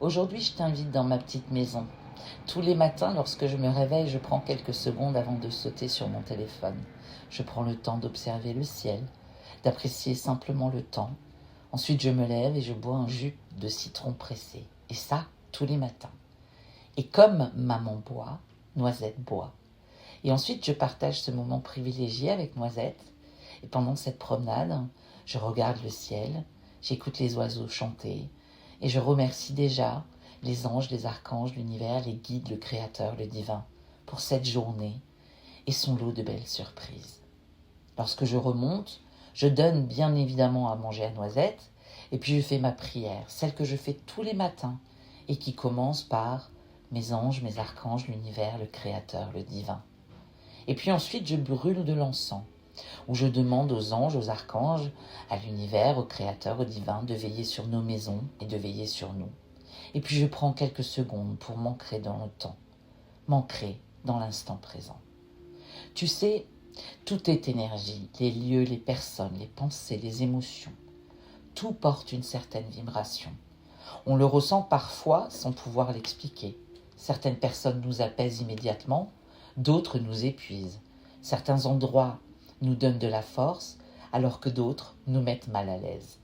Aujourd'hui, je t'invite dans ma petite maison. Tous les matins, lorsque je me réveille, je prends quelques secondes avant de sauter sur mon téléphone. Je prends le temps d'observer le ciel, d'apprécier simplement le temps. Ensuite, je me lève et je bois un jus de citron pressé. Et ça, tous les matins. Et comme maman boit, Noisette boit. Et ensuite, je partage ce moment privilégié avec Noisette. Et pendant cette promenade, je regarde le ciel, j'écoute les oiseaux chanter, et je remercie déjà les anges, les archanges, l'univers, les guides, le créateur, le divin, pour cette journée et son lot de belles surprises. Lorsque je remonte, je donne bien évidemment à manger à Noisette, et puis je fais ma prière, celle que je fais tous les matins, et qui commence par mes anges, mes archanges, l'univers, le créateur, le divin. Et puis ensuite, je brûle de l'encens, où je demande aux anges, aux archanges, à l'univers, au créateur, au divin, de veiller sur nos maisons et de veiller sur nous. Et puis je prends quelques secondes pour m'ancrer dans le temps, m'ancrer dans l'instant présent. Tu sais, tout est énergie, les lieux, les personnes, les pensées, les émotions. Tout porte une certaine vibration. On le ressent parfois sans pouvoir l'expliquer. Certaines personnes nous apaisent immédiatement, d'autres nous épuisent. Certains endroits nous donnent de la force, alors que d'autres nous mettent mal à l'aise.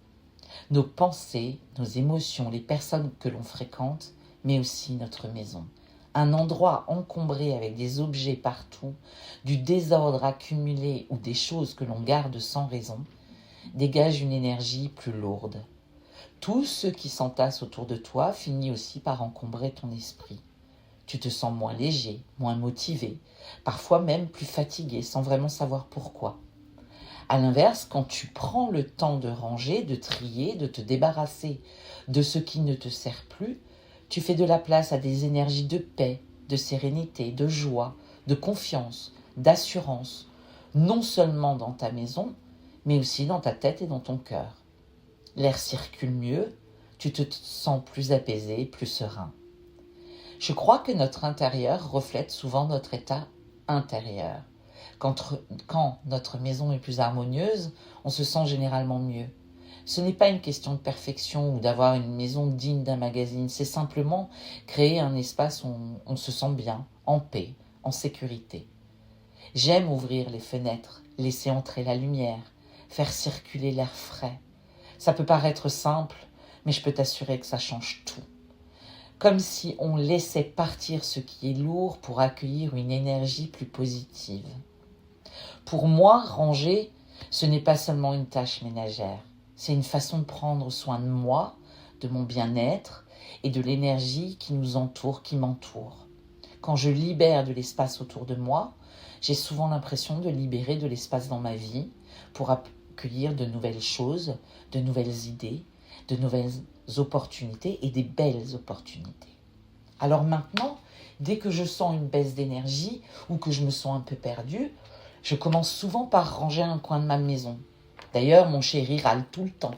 Nos pensées, nos émotions, les personnes que l'on fréquente, mais aussi notre maison. Un endroit encombré avec des objets partout, du désordre accumulé ou des choses que l'on garde sans raison, dégage une énergie plus lourde. Tout ce qui s'entasse autour de toi finit aussi par encombrer ton esprit. Tu te sens moins léger, moins motivé, parfois même plus fatigué sans vraiment savoir pourquoi. À l'inverse, quand tu prends le temps de ranger, de trier, de te débarrasser de ce qui ne te sert plus, tu fais de la place à des énergies de paix, de sérénité, de joie, de confiance, d'assurance, non seulement dans ta maison, mais aussi dans ta tête et dans ton cœur. L'air circule mieux, tu te sens plus apaisé, plus serein. Je crois que notre intérieur reflète souvent notre état intérieur. Quand notre maison est plus harmonieuse, on se sent généralement mieux. Ce n'est pas une question de perfection ou d'avoir une maison digne d'un magazine, c'est simplement créer un espace où on se sent bien, en paix, en sécurité. J'aime ouvrir les fenêtres, laisser entrer la lumière, faire circuler l'air frais. Ça peut paraître simple, mais je peux t'assurer que ça change tout. Comme si on laissait partir ce qui est lourd pour accueillir une énergie plus positive. Pour moi, ranger, ce n'est pas seulement une tâche ménagère. C'est une façon de prendre soin de moi, de mon bien-être et de l'énergie qui nous entoure, qui m'entoure. Quand je libère de l'espace autour de moi, j'ai souvent l'impression de libérer de l'espace dans ma vie pour accueillir de nouvelles choses, de nouvelles idées, de nouvelles opportunités et des belles opportunités. Alors maintenant, dès que je sens une baisse d'énergie ou que je me sens un peu perdue, je commence souvent par ranger un coin de ma maison. D'ailleurs, mon chéri râle tout le temps,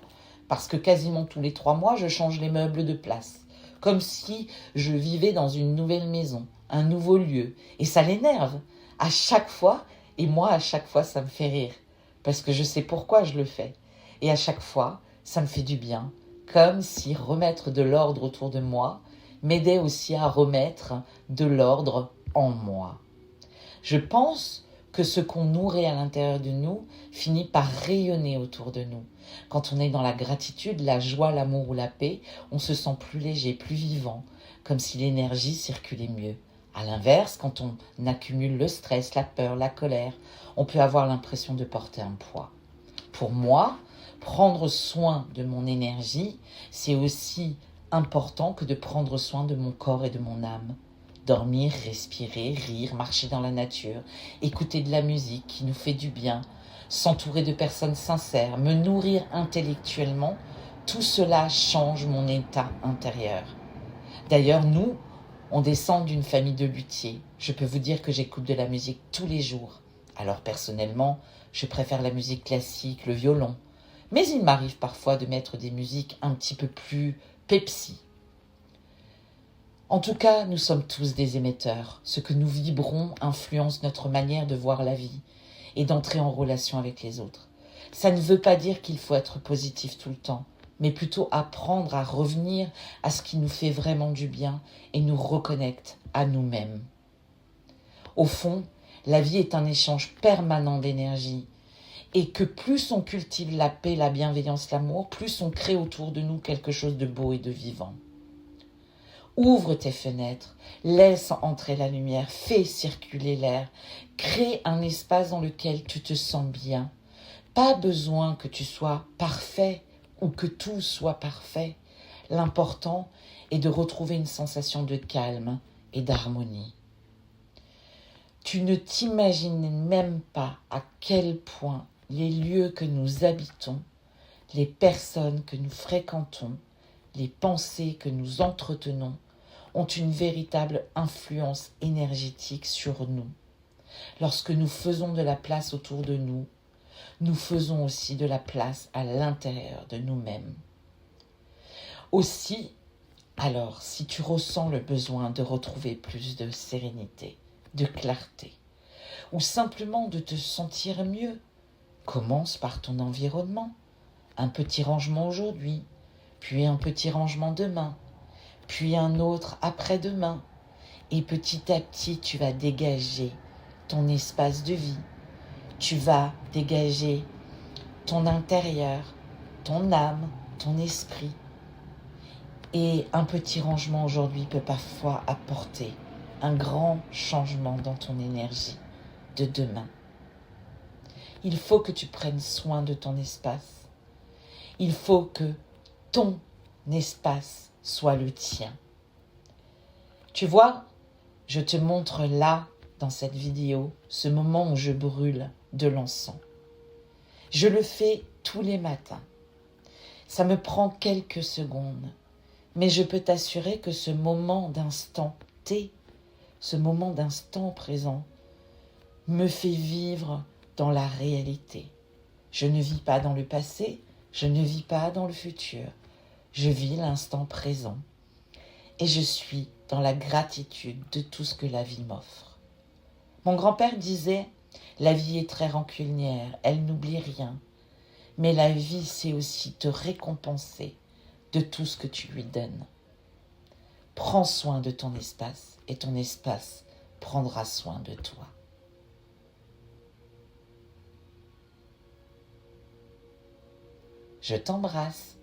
parce que quasiment tous les 3 mois, je change les meubles de place, comme si je vivais dans une nouvelle maison, un nouveau lieu, et ça l'énerve à chaque fois, et moi à chaque fois ça me fait rire, parce que je sais pourquoi je le fais, et à chaque fois ça me fait du bien, comme si remettre de l'ordre autour de moi m'aidait aussi à remettre de l'ordre en moi. Je pense que ce qu'on nourrit à l'intérieur de nous finit par rayonner autour de nous. Quand on est dans la gratitude, la joie, l'amour ou la paix, on se sent plus léger, plus vivant, comme si l'énergie circulait mieux. À l'inverse, quand on accumule le stress, la peur, la colère, on peut avoir l'impression de porter un poids. Pour moi, prendre soin de mon énergie, c'est aussi important que de prendre soin de mon corps et de mon âme. Dormir, respirer, rire, marcher dans la nature, écouter de la musique qui nous fait du bien, s'entourer de personnes sincères, me nourrir intellectuellement, tout cela change mon état intérieur. D'ailleurs, nous, on descend d'une famille de luthiers. Je peux vous dire que j'écoute de la musique tous les jours. Alors personnellement, je préfère la musique classique, le violon. Mais il m'arrive parfois de mettre des musiques un petit peu plus Pepsi. En tout cas, nous sommes tous des émetteurs. Ce que nous vibrons influence notre manière de voir la vie et d'entrer en relation avec les autres. Ça ne veut pas dire qu'il faut être positif tout le temps, mais plutôt apprendre à revenir à ce qui nous fait vraiment du bien et nous reconnecte à nous-mêmes. Au fond, la vie est un échange permanent d'énergie et que plus on cultive la paix, la bienveillance, l'amour, plus on crée autour de nous quelque chose de beau et de vivant. Ouvre tes fenêtres, laisse entrer la lumière, fais circuler l'air, crée un espace dans lequel tu te sens bien. Pas besoin que tu sois parfait ou que tout soit parfait. L'important est de retrouver une sensation de calme et d'harmonie. Tu ne t'imagines même pas à quel point les lieux que nous habitons, les personnes que nous fréquentons, les pensées que nous entretenons ont une véritable influence énergétique sur nous. Lorsque nous faisons de la place autour de nous, nous faisons aussi de la place à l'intérieur de nous-mêmes. Aussi, alors, si tu ressens le besoin de retrouver plus de sérénité, de clarté, ou simplement de te sentir mieux, commence par ton environnement. Un petit rangement aujourd'hui, puis un petit rangement demain, puis un autre après-demain. Et petit à petit, tu vas dégager ton espace de vie. Tu vas dégager ton intérieur, ton âme, ton esprit. Et un petit rangement aujourd'hui peut parfois apporter un grand changement dans ton énergie de demain. Il faut que tu prennes soin de ton espace. Il faut que ton espace soit le tien. Tu vois, je te montre là, dans cette vidéo, ce moment où je brûle de l'encens. Je le fais tous les matins. Ça me prend quelques secondes, mais je peux t'assurer que ce moment d'instant T, ce moment d'instant présent, me fait vivre dans la réalité. Je ne vis pas dans le passé, je ne vis pas dans le futur. Je vis l'instant présent et je suis dans la gratitude de tout ce que la vie m'offre. Mon grand-père disait « La vie est très rancunière, elle n'oublie rien. Mais la vie sait aussi te récompenser de tout ce que tu lui donnes. » Prends soin de ton espace et ton espace prendra soin de toi. Je t'embrasse.